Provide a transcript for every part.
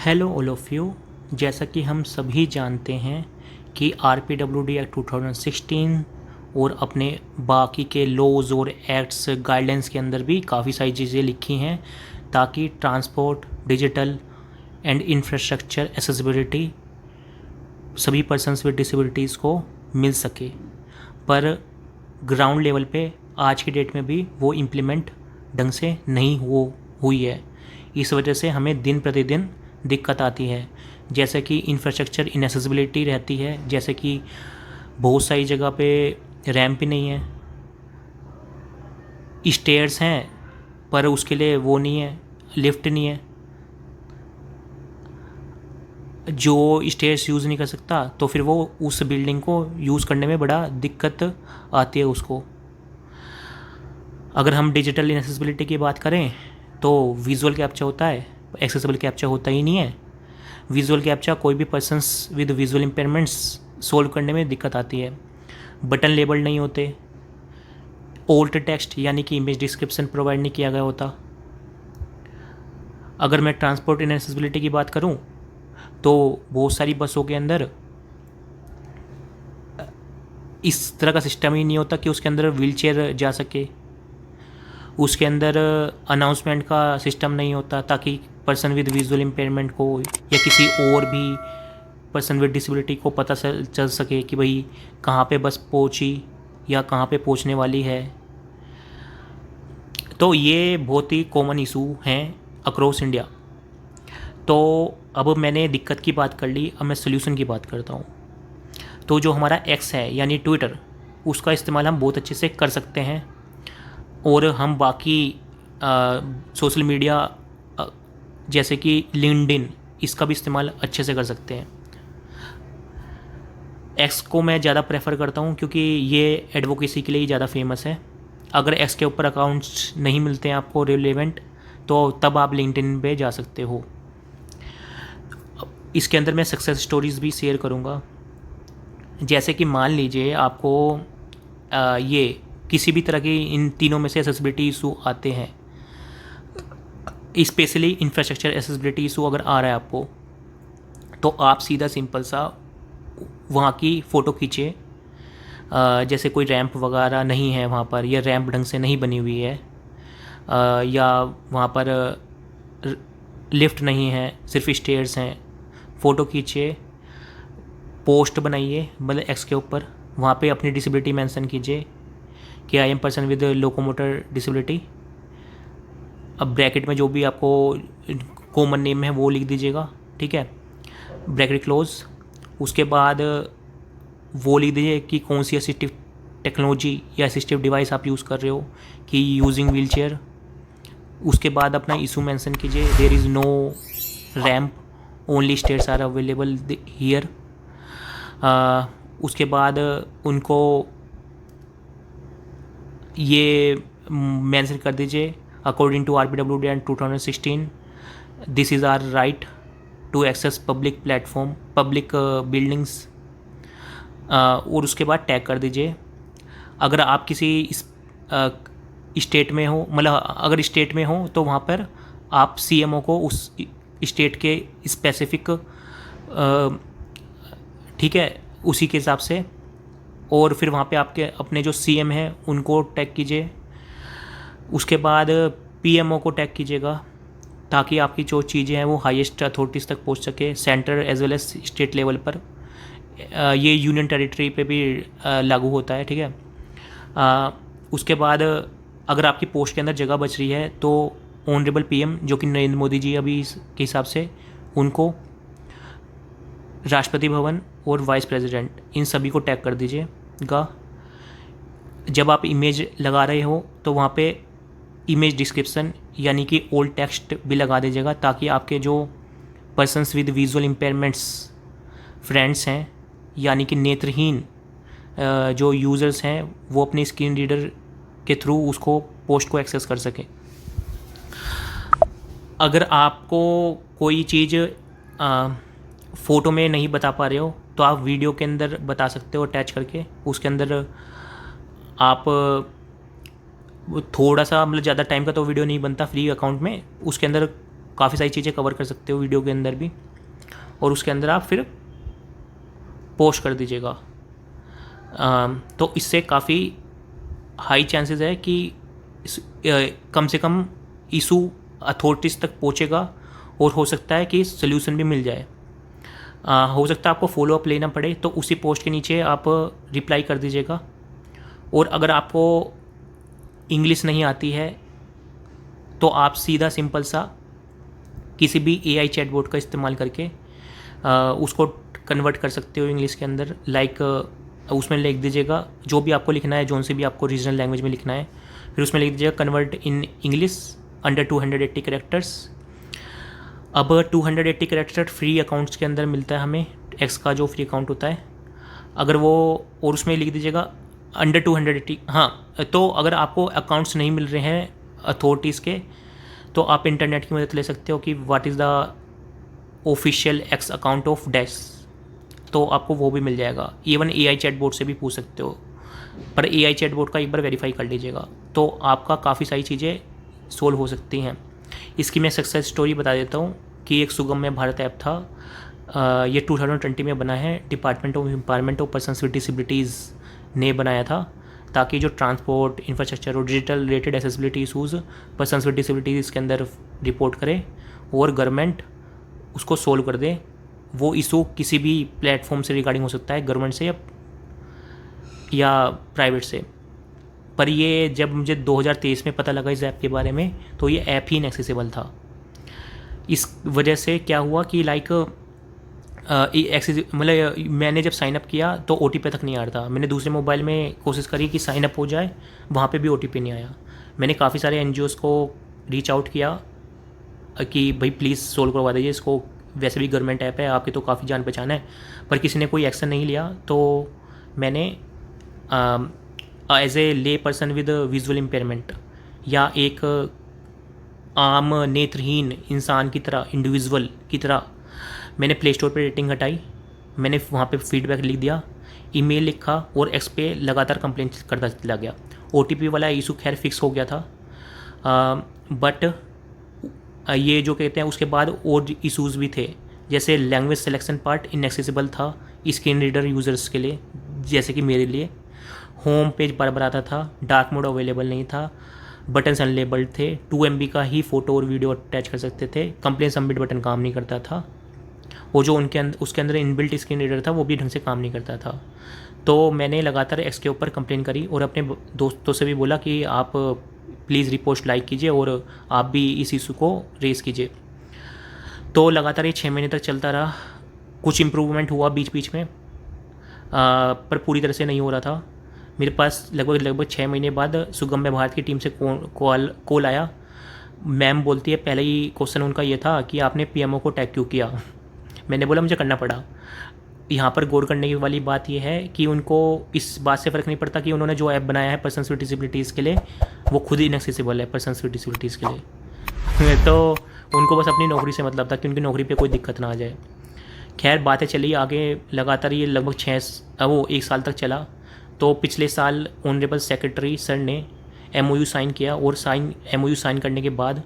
Hello all of you. जैसा कि हम सभी जानते हैं कि RPWD एक्ट 2016 और अपने बाकी के लॉज और एक्ट्स गाइडलाइंस के अंदर भी काफ़ी सारी चीज़ें लिखी हैं ताकि transport, digital and infrastructure accessibility सभी पर्सन्स विद डिसेबिलिटीज़ को मिल सके। पर ग्राउंड लेवल पे आज की डेट में भी वो इम्प्लीमेंट ढंग से नहीं हुई है। इस वजह से हमें दिन प्रतिदिन दिक्कत आती है, जैसे कि इंफ्रास्ट्रक्चर इनएसेसिबिलिटी रहती है, जैसे कि बहुत सारी जगह पे रैंप ही नहीं है, स्टेयर्स हैं पर उसके लिए वो नहीं है, लिफ्ट नहीं है। जो स्टेयर्स यूज़ नहीं कर सकता तो फिर वो उस बिल्डिंग को यूज़ करने में बड़ा दिक्कत आती है उसको। अगर हम डिजिटल इनएसेसिबिलिटी की बात करें तो विजुअल कैप्चा होता है, एक्सेसिबल कैप्चा होता ही नहीं है। विजुअल कैप्चा कोई भी persons with visual impairments solve करने में दिक्कत आती है। बटन लेबल नहीं होते, ओल्ट टेक्स्ट यानी कि इमेज डिस्क्रिप्शन प्रोवाइड नहीं किया गया होता। अगर मैं ट्रांसपोर्ट इनएसेसिबिलिटी की बात करूं तो बहुत सारी बसों के अंदर इस तरह का सिस्टम ही नहीं होता कि उसके अंदर व्हील चेयर जा सके। उसके अंदर अनाउंसमेंट का सिस्टम नहीं होता ताकि पर्सन विद विजुअल इम्पेयरमेंट को या किसी और भी पर्सन विद डिसेबिलिटी को पता चल सके कि भाई कहाँ पे बस पहुँची या कहाँ पे पहुँचने वाली है। तो ये बहुत ही कॉमन इशू हैं अक्रॉस इंडिया। तो अब मैंने दिक्कत की बात कर ली, अब मैं सोल्यूशन की बात करता हूँ। तो जो हमारा एक्स है यानी ट्विटर, उसका इस्तेमाल हम बहुत अच्छे से कर सकते हैं और हम बाकी सोशल मीडिया जैसे कि लिंक्डइन, इसका भी इस्तेमाल अच्छे से कर सकते हैं। एक्स को मैं ज़्यादा प्रेफर करता हूँ क्योंकि ये एडवोकेसी के लिए ही ज़्यादा फेमस है। अगर एक्स के ऊपर अकाउंट्स नहीं मिलते हैं आपको रिलेवेंट, तो तब आप लिंक्डइन पे जा सकते हो। इसके अंदर मैं सक्सेस स्टोरीज़ भी शेयर करूँगा। जैसे कि मान लीजिए आपको ये किसी भी तरह की इन तीनों में से एक्सेसिबिलिटी इशू आते हैं, स्पेशली इंफ्रास्ट्रक्चर एक्सेसिबिलिटी इशू अगर आ रहा है आपको, तो आप सीधा सिंपल सा वहाँ की फ़ोटो खींचे। जैसे कोई रैंप वगैरह नहीं है वहाँ पर, या रैंप ढंग से नहीं बनी हुई है, या वहाँ पर लिफ्ट नहीं है, सिर्फ स्टेयर्स हैं। फ़ोटो खींचिए, पोस्ट बनाइए मतलब एक्स के ऊपर, वहाँ पे अपनी डिसेबिलिटी मेंशन कीजिए कि I am person with locomotor disability. अब ब्रैकेट में जो भी आपको कॉमन नेम है वो लिख दीजिएगा, ठीक है, ब्रैकेट क्लोज। उसके बाद वो लिख दीजिए कि कौन सी असिस्टिव टेक्नोलॉजी या असिस्टिव डिवाइस आप यूज़ कर रहे हो, कि यूजिंग व्हील चेयर। उसके बाद अपना इशू मेंशन कीजिए, there is no ramp, only stairs are available here. उसके बाद उनको ये मेंशन कर दीजिए, according to RPWD and 2016 this is our right to access public platform, public buildings. और उसके बाद टैग कर दीजिए। अगर आप किसी स्टेट में हो, मतलब अगर स्टेट में हो तो वहाँ पर आप CMO को उस स्टेट के स्पेसिफिक, ठीक है, उसी के हिसाब से, और फिर वहाँ पे आपके अपने जो CM हैं उनको टैग कीजिए। उसके बाद PMO को टैग कीजिएगा ताकि आपकी जो चीज़ें हैं वो हाईएस्ट अथॉरिटीज़ तक पहुँच सके, centre as well as state level पर। ये यूनियन टेरिटरी पे भी लागू होता है, ठीक है। उसके बाद अगर आपकी पोस्ट के अंदर जगह बच रही है तो ऑनरेबल PM जो कि नरेंद्र मोदी जी अभी के हिसाब से, उनको, राष्ट्रपति भवन और वाइस प्रेसिडेंट, इन सभी को टैग कर दीजिएगा। जब आप इमेज लगा रहे हो तो वहाँ पे इमेज डिस्क्रिप्शन यानी कि ओल्ड टेक्स्ट भी लगा दीजिएगा ताकि आपके जो persons with visual impairments friends हैं यानी कि नेत्रहीन जो यूज़र्स हैं वो अपने स्क्रीन रीडर के थ्रू उसको पोस्ट को एक्सेस कर सकें। अगर आपको कोई चीज़ फ़ोटो में नहीं बता पा रहे हो तो आप वीडियो के अंदर बता सकते हो अटैच करके। उसके अंदर आप थोड़ा सा, मतलब ज़्यादा टाइम का तो वीडियो नहीं बनता फ्री अकाउंट में, उसके अंदर काफ़ी सारी चीज़ें कवर कर सकते हो वीडियो के अंदर भी, और उसके अंदर आप फिर पोस्ट कर दीजिएगा। तो इससे काफ़ी हाई चांसेस है कि कम से कम इशू अथॉरिटीज़ तक पहुंचेगा, और हो सकता है कि सोल्यूशन भी मिल जाए। हो सकता है आपको फॉलो अप लेना पड़े, तो उसी पोस्ट के नीचे आप रिप्लाई कर दीजिएगा। और अगर आपको इंग्लिश नहीं आती है तो आप सीधा सिंपल सा किसी भी AI चैटबॉट का इस्तेमाल करके उसको कन्वर्ट कर सकते हो इंग्लिश के अंदर। लाइक उसमें लिख दीजिएगा जो भी आपको लिखना है, जोन से भी आपको रीजनल लैंग्वेज में लिखना है, फिर उसमें लिख दीजिएगा convert in English under 280 characters. अब 280 कैरेक्टर फ्री अकाउंट्स के अंदर मिलता है हमें, एक्स का जो फ्री अकाउंट होता है, अगर वो, और उसमें लिख दीजिएगा अंडर 280। हाँ, तो अगर आपको अकाउंट्स नहीं मिल रहे हैं अथॉरिटीज़ के, तो आप इंटरनेट की मदद ले सकते हो कि what is the official x account of dash, तो आपको वो भी मिल जाएगा। इवन AI चैटबॉट से भी पूछ सकते हो, पर AI चैटबॉट का एक बार वेरीफाई कर लीजिएगा, तो आपका काफ़ी सारी चीज़ें सोल्व हो सकती हैं। इसकी मैं सक्सेस स्टोरी बता देता हूँ कि एक सुगम्य भारत ऐप था, ये 2020 में बना है, department of empowerment of persons with disabilities ने बनाया था, ताकि जो ट्रांसपोर्ट, इंफ्रास्ट्रक्चर और digital related accessibility issues persons with disabilities के अंदर रिपोर्ट करे और गवर्नमेंट उसको सोल्व कर दे। वो इशू किसी भी प्लेटफॉर्म से रिगार्डिंग हो सकता है, गवर्नमेंट से या प्राइवेट से। पर ये जब मुझे 2023 में पता लगा इस ऐप के बारे में, तो ये ऐप ही इनएक्सेसिबल था। इस वजह से क्या हुआ कि लाइक मतलब मैंने जब साइन अप किया तो OTP तक नहीं आ रहा था। मैंने दूसरे मोबाइल में कोशिश करी कि साइन अप हो जाए, वहाँ पे भी OTP नहीं आया। मैंने काफ़ी सारे NGOs को रीच आउट किया कि भाई प्लीज़ सोल्व करवा दीजिए इसको, वैसे भी गवर्नमेंट ऐप है, आपकी तो काफ़ी जान पहचान है, पर किसी ने कोई एक्शन नहीं लिया। तो मैंने एज ए ले पर्सन विद विजुअल इम्पेयरमेंट, या एक आम नेत्रहीन इंसान की तरह, इंडिविजुअल की तरह, मैंने प्ले स्टोर पर रेटिंग हटाई, मैंने वहाँ पे फीडबैक लिख दिया, ईमेल लिखा, और एक्स पे लगातार कंप्लेंट करता चला गया। OTP वाला इशू खैर फिक्स हो गया था, बट ये जो कहते हैं उसके बाद और इशूज़ भी थे, जैसे लैंग्वेज सिलेक्शन पार्ट इनएक्सेसिबल था स्क्रीन रीडर यूज़र्स के लिए, जैसे कि मेरे लिए। होम पेज बार बार आता था, डार्क मोड अवेलेबल नहीं था, बटन्स अनलेबल्ड थे, 2 MB का ही फ़ोटो और वीडियो अटैच कर सकते थे, कंप्लेन सबमिट बटन काम नहीं करता था, वो जो उनके अंदर उसके अंदर इनबिल्ट स्क्रीन रीडर था वो भी ढंग से काम नहीं करता था। तो मैंने लगातार एक्स के ऊपर कंप्लेन करी, और अपने दोस्तों से भी बोला कि आप प्लीज़ रिपोस्ट लाइक कीजिए और आप भी इस इशू को रेस कीजिए। तो लगातार ये 6 महीने तक चलता रहा। कुछ इम्प्रूवमेंट हुआ बीच बीच में, पर पूरी तरह से नहीं हो रहा था। मेरे पास लगभग 6 महीने बाद सुगम्य भारत की टीम से कॉल आया। मैम बोलती है, पहले ही क्वेश्चन उनका ये था कि आपने PMO को टैग क्यों किया। मैंने बोला मुझे करना पड़ा। यहाँ पर गौर करने की वाली बात यह है कि उनको इस बात से फ़र्क नहीं पड़ता कि उन्होंने जो ऐप बनाया है पर्सन्स विद डिसेबिलिटीज़ के लिए, वो खुद ही इनएक्सेसिबल है पर्सन्स विद डिसेबिलिटीज़ के लिए। तो उनको बस अपनी नौकरी से मतलब था कि उनकी नौकरी पे कोई दिक्कत ना आ जाए। खैर बातें चली आगे, लगातार ये लगभग 1 साल तक चला। तो पिछले साल ऑनरेबल सेक्रेटरी सर ने MOU साइन किया, और MOU साइन करने के बाद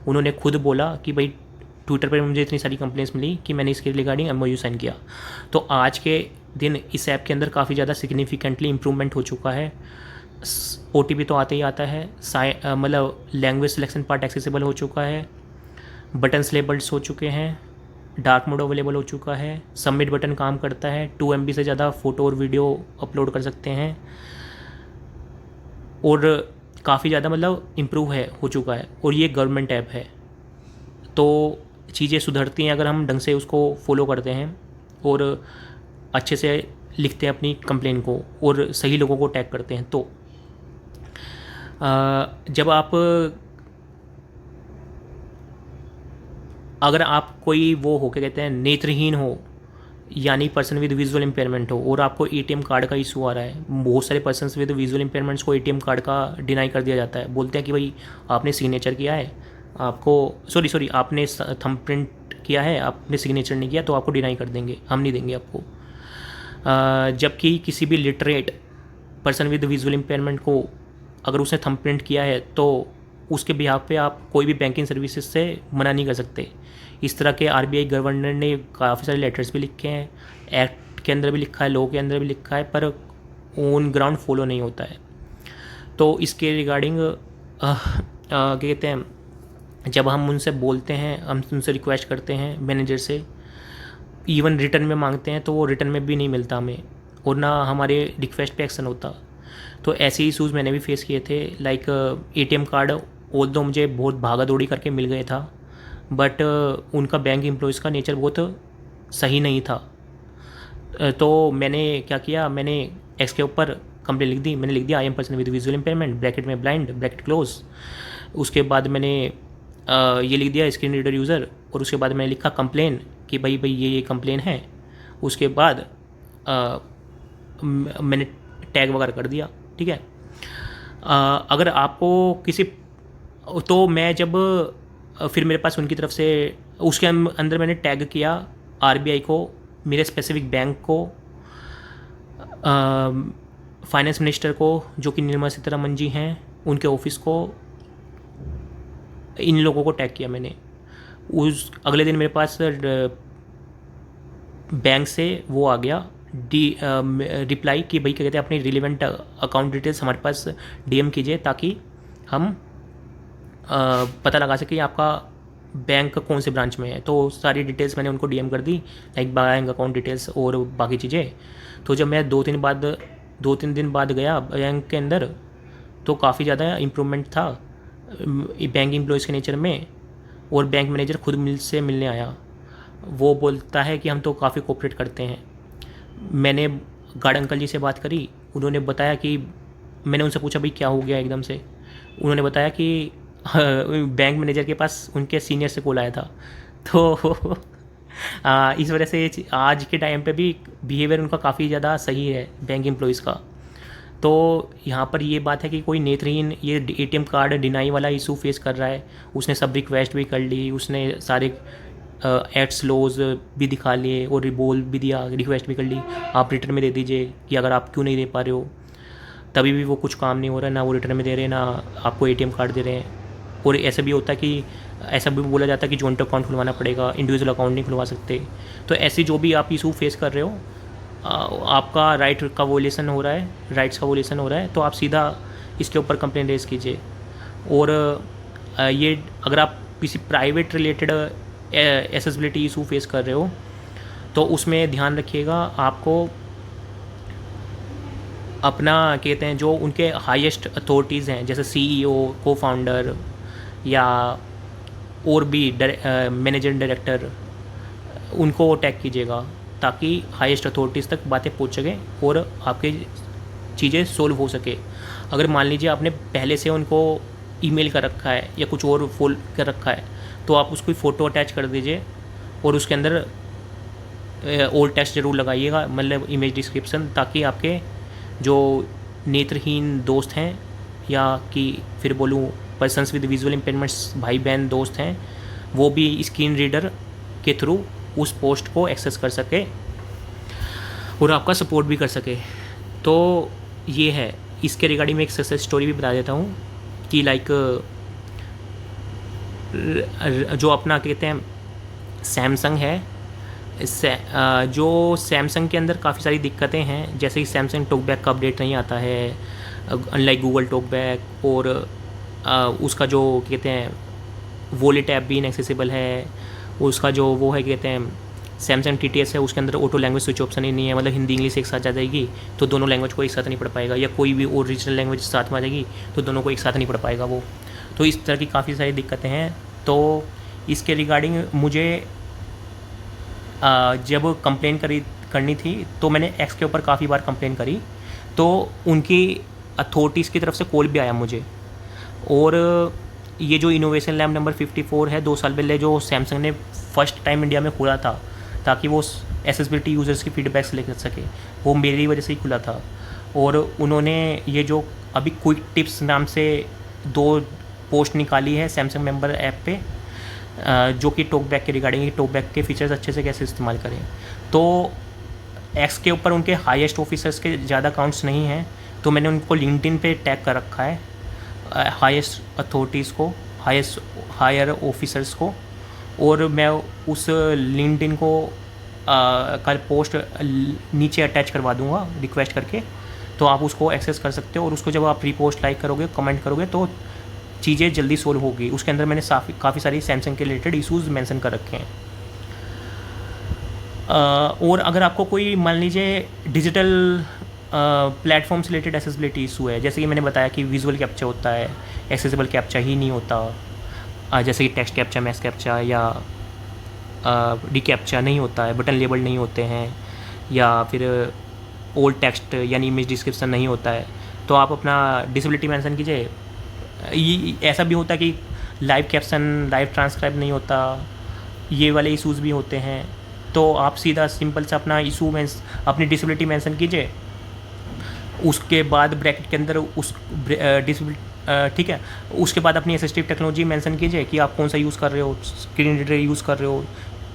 उन्होंने खुद बोला कि भाई ट्विटर पर मुझे इतनी सारी कंप्लेंट्स मिली कि मैंने इसके रिगार्डिंग MOU साइन किया। तो आज के दिन इस ऐप के अंदर काफ़ी ज़्यादा सिग्निफिकेंटली इम्प्रूवमेंट हो चुका है। OTP तो आते ही आता है, मतलब लैंग्वेज सिलेक्शन पार्ट एक्सेसिबल हो चुका है, बटन्स लेबल्स हो चुके हैं, डार्क मोड अवेलेबल हो चुका है, सबमिट बटन काम करता है, 2 MB से ज़्यादा फ़ोटो और वीडियो अपलोड कर सकते हैं, और काफ़ी ज़्यादा मतलब इम्प्रूव हो चुका है। और ये गवर्नमेंट ऐप है, तो चीज़ें सुधरती हैं अगर हम ढंग से उसको फॉलो करते हैं और अच्छे से लिखते हैं अपनी कंप्लेन को और सही लोगों को टैग करते हैं। तो जब अगर आप कोई वो हो क्या कहते हैं नेत्रहीन हो, यानी पर्सन विद विजुअल इम्पेयरमेंट हो, और आपको ATM कार्ड का इशू आ रहा है, बहुत सारे पर्सन्स विद विजुअल इम्पेयरमेंट्स को ATM कार्ड का डिनाई कर दिया जाता है। बोलते हैं कि भाई आपने सिग्नेचर किया है, आपको सॉरी आपने थंबप्रिंट किया है, आपने सिग्नेचर नहीं किया, तो आपको डिनाई कर देंगे, हम नहीं देंगे आपको। जबकि किसी भी literate person with visual impairment को अगर उसने थंबप्रिंट किया है तो उसके बिहाफ पे आप कोई भी बैंकिंग सर्विसेज से मना नहीं कर सकते। इस तरह के आरबीआई गवर्नर ने काफ़ी सारे लेटर्स भी लिखे हैं, एक्ट के अंदर भी लिखा है, लॉ के अंदर भी लिखा है, पर ऑन ग्राउंड फॉलो नहीं होता है। तो इसके रिगार्डिंग क्या कहते हैं, जब हम उनसे बोलते हैं, हम उनसे रिक्वेस्ट करते हैं मैनेजर से, इवन रिटर्न में मांगते हैं तो वो रिटर्न में भी नहीं मिलता हमें, और ना हमारे रिक्वेस्ट पे एक्शन होता। तो ऐसे इशूज़ मैंने भी फेस किए थे। लाइक एटीएम कार्ड ऑल्दो मुझे बहुत भागा दौड़ी करके मिल गए था, बट उनका बैंक एम्प्लॉयज़ का नेचर बहुत सही नहीं था। तो मैंने क्या किया, मैंने एक्स के ऊपर कंप्लेन लिख दी। मैंने लिख दिया I am person with visual impairment, bracket में ब्लाइंड, ब्रैकेट क्लोज। उसके बाद मैंने ये लिख दिया स्क्रीन रीडर यूज़र, और उसके बाद मैंने लिखा कंप्लेन कि भाई ये कंप्लेन है। उसके बाद मैंने टैग वगैरह कर दिया, ठीक है। अगर आपको किसी, तो मैं जब फिर मेरे पास उनकी तरफ से उसके अंदर मैंने टैग किया आरबीआई को, मेरे स्पेसिफिक बैंक को, फाइनेंस मिनिस्टर को जो कि निर्मला सीतारमण जी हैं, उनके ऑफिस को, इन लोगों को टैग किया मैंने। उस अगले दिन मेरे पास बैंक से वो आ गया रिप्लाई कि भाई क्या कहते हैं, अपनी रिलेवेंट अकाउंट डिटेल्स हमारे पास डीएम कीजिए ताकि हम पता लगा सके आपका बैंक कौन से ब्रांच में है। तो सारी डिटेल्स मैंने उनको डीएम कर दी, लाइक बैंक अकाउंट डिटेल्स और बाकी चीज़ें। तो जब मैं 2-3 दिन बाद गया बैंक के अंदर, तो काफ़ी ज़्यादा इम्प्रूवमेंट था बैंक एम्प्लॉयज़ के नेचर में। और बैंक मैनेजर खुद से मिलने आया, वो बोलता है कि हम तो काफ़ी कोऑपरेट करते हैं। मैंने गार्ड अंकल जी से बात करी, उन्होंने बताया कि, मैंने उनसे पूछा भाई क्या हो गया एकदम से। उन्होंने बताया कि बैंक मैनेजर के पास उनके सीनियर से कॉल आया था। तो इस वजह से आज के टाइम पे भी बिहेवियर उनका काफ़ी ज़्यादा सही है बैंक एम्प्लॉयज़ का। तो यहाँ पर ये बात है कि कोई नेत्रहीन ये एटीएम कार्ड डिनाई वाला इशू फेस कर रहा है, उसने सब रिक्वेस्ट भी कर ली, उसने सारे एक्ट्स लॉज भी दिखा लिए और बोल भी दिया, रिक्वेस्ट भी कर ली आप रिटर्न में दे दीजिए, कि अगर आप क्यों नहीं दे पा रहे हो, तभी भी वो कुछ काम नहीं हो रहा है, ना वो रिटर्न में दे रहे हैं, ना आपको एटीएम कार्ड दे रहे हैं। और ऐसा भी होता है कि ऐसा भी बोला जाता है कि जॉइंट अकाउंट खुलवाना पड़ेगा, इंडिविजुअल अकाउंट नहीं खुलवा सकते। तो ऐसी जो भी आप इशू फेस कर रहे हो, आपका राइट का वोलेशन हो रहा है, राइट्स का वोलेशन हो रहा है, तो आप सीधा इसके ऊपर कंप्लेन रेज कीजिए। और ये अगर आप किसी private related accessibility issue face कर रहे हो, तो उसमें ध्यान रखिएगा आपको अपना कहते हैं जो उनके हाईएस्ट अथॉरिटीज़ हैं, जैसे सीईओ, को फाउंडर या और भी मैनेजर डायरेक्टर, उनको टैग कीजिएगा ताकि हाईएस्ट अथॉरिटीज़ तक बातें पहुंच सकें और आपकी चीज़ें सोल्व हो सके। अगर मान लीजिए आपने पहले से उनको ईमेल कर रखा है या कुछ और फोल्ड कर रखा है, तो आप उसको फ़ोटो अटैच कर दीजिए और उसके अंदर ओल्ड टेक्स्ट ज़रूर लगाइएगा, मतलब इमेज डिस्क्रिप्शन, ताकि आपके जो नेत्रहीन दोस्त हैं या कि फिर बोलूँ पर्सन्स विद विजुअल इम्पेयरमेंट्स भाई बहन दोस्त हैं, वो भी स्क्रीन रीडर के थ्रू उस पोस्ट को एक्सेस कर सके और आपका सपोर्ट भी कर सके। तो ये है, इसके रिगार्डिंग में एक सक्सेस स्टोरी भी बता देता हूँ कि लाइक जो अपना कहते हैं सैमसंग है, जो सैमसंग के अंदर काफ़ी सारी दिक्कतें हैं, जैसे कि सैमसंग टॉकबैक का अपडेट नहीं आता है, अनलाइक गूगल टॉकबैक, और उसका जो कहते हैं वॉलेट ऐप भी इनएक्सेसिबल है, उसका जो वो है कहते हैं सैमसंग TTS है, उसके अंदर ऑटो लैंग्वेज स्विच ऑप्शन ही नहीं है, मतलब हिंदी इंग्लिश एक साथ आ जाएगी तो दोनों लैंग्वेज को एक साथ नहीं पढ़ पाएगा, या कोई भी और रीजनल लैंग्वेज साथ में आ जाएगी तो दोनों को एक साथ नहीं पढ़ पाएगा वो। तो इस तरह की काफ़ी सारी दिक्कतें हैं। तो इसके रिगार्डिंग मुझे जब कंप्लेन करनी थी तो मैंने एक्स के ऊपर काफ़ी बार कंप्लेन करी, तो उनकी अथॉरिटीज़ की तरफ से कॉल भी आया मुझे। और ये जो इनोवेशन लैब नंबर 54 है, 2 साल पहले जो सैमसंग ने फर्स्ट टाइम इंडिया में खोला था ताकि वो एक्सेसिबिलिटी यूज़र्स की फीडबैक्स ले सके, वो मेरी वजह से ही खुला था। और उन्होंने ये जो अभी क्विक टिप्स नाम से 2 पोस्ट निकाली है सैमसंग मेंबर ऐप पे, जो कि टॉकबैक के रिगार्डिंग, टॉकबैक के फीचर्स अच्छे से कैसे इस्तेमाल करें। तो एक्स के ऊपर उनके हाईएस्ट ऑफिसर्स के ज़्यादा अकाउंट्स नहीं हैं, तो मैंने उनको लिंक्डइन पे टैग कर रखा है हाईएस्ट अथॉरिटीज़ को, हायर ऑफिसर्स को, और मैं उस लिंक्डइन को कल पोस्ट नीचे अटैच करवा दूंगा रिक्वेस्ट करके, तो आप उसको एक्सेस कर सकते हो। और उसको जब आप रीपोस्ट लाइक करोगे, कमेंट करोगे, तो चीज़ें जल्दी सोल्व होगी। उसके अंदर मैंने काफ़ी सारी सैमसंग के रिलेटेड इशूज़ मेंशन कर रखे हैं। और अगर आपको कोई मान लीजिए डिजिटल प्लेटफॉर्म से रिलेटेड एक्सेसिबिलिटी इशू है, जैसे कि मैंने बताया कि विजुअल कैप्चा होता है, एक्सेसिबल कैप्चा ही नहीं होता, जैसे कि टेक्स्ट कैप्चा, मैस कैप्चा या डी कैप्चा नहीं होता है, बटन लेबल नहीं होते हैं, या फिर ओल्ड टेक्स्ट यानी इमेज डिस्क्रिप्शन नहीं होता है, तो आप अपना डिसेबिलिटी मेंशन कीजिए। ऐसा भी होता है कि लाइव कैप्शन, लाइव ट्रांसक्राइब नहीं होता, ये वाले इशूज़ भी होते हैं। तो आप सीधा सिंपल सा अपना इशू में अपनी डिसेबिलिटी मेंशन कीजिए, उसके बाद ब्रैकेट के अंदर उस ठीक है, उसके बाद अपनी असिस्टिव टेक्नोलॉजी मेंशन कीजिए कि आप कौन सा यूज़ कर रहे हो, स्क्रीन रीडर यूज़ कर रहे हो,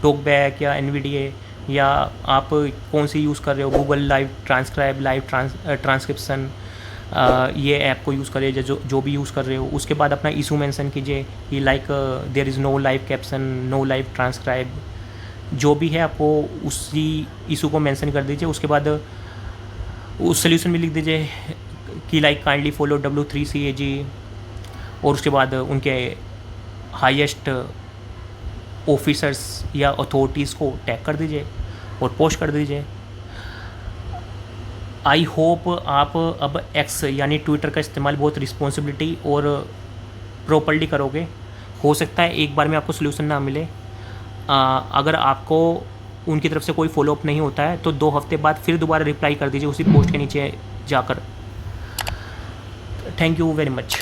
टॉकबैक या एनवीडीए, या आप कौन सी यूज़ कर रहे हो, Google live transcribe, live transcription, ये ऐप को यूज़ करिए, जो भी यूज़ कर रहे हो। उसके बाद अपना इशू मेंशन कीजिए कि like there is no live caption, no live transcribe, जो भी है आपको उसी इशू को मेंशन कर दीजिए। उसके बाद उस सोल्यूशन में लिख दीजिए कि लाइक काइंडली फॉलो W3CAG, और उसके बाद उनके हाईएस्ट ऑफिसर्स या अथॉरिटीज़ को टैग कर दीजिए और पोस्ट कर दीजिए। आई होप आप अब एक्स यानी ट्विटर का इस्तेमाल बहुत रिस्पॉन्सिबिलिटी और प्रॉपर्ली करोगे। हो सकता है एक बार में आपको सोल्यूशन ना मिले। अगर आपको उनकी तरफ से कोई फॉलोअप नहीं होता है तो 2 हफ्ते बाद फिर दोबारा रिप्लाई कर दीजिए उसी पोस्ट के नीचे जाकर। Thank you very much.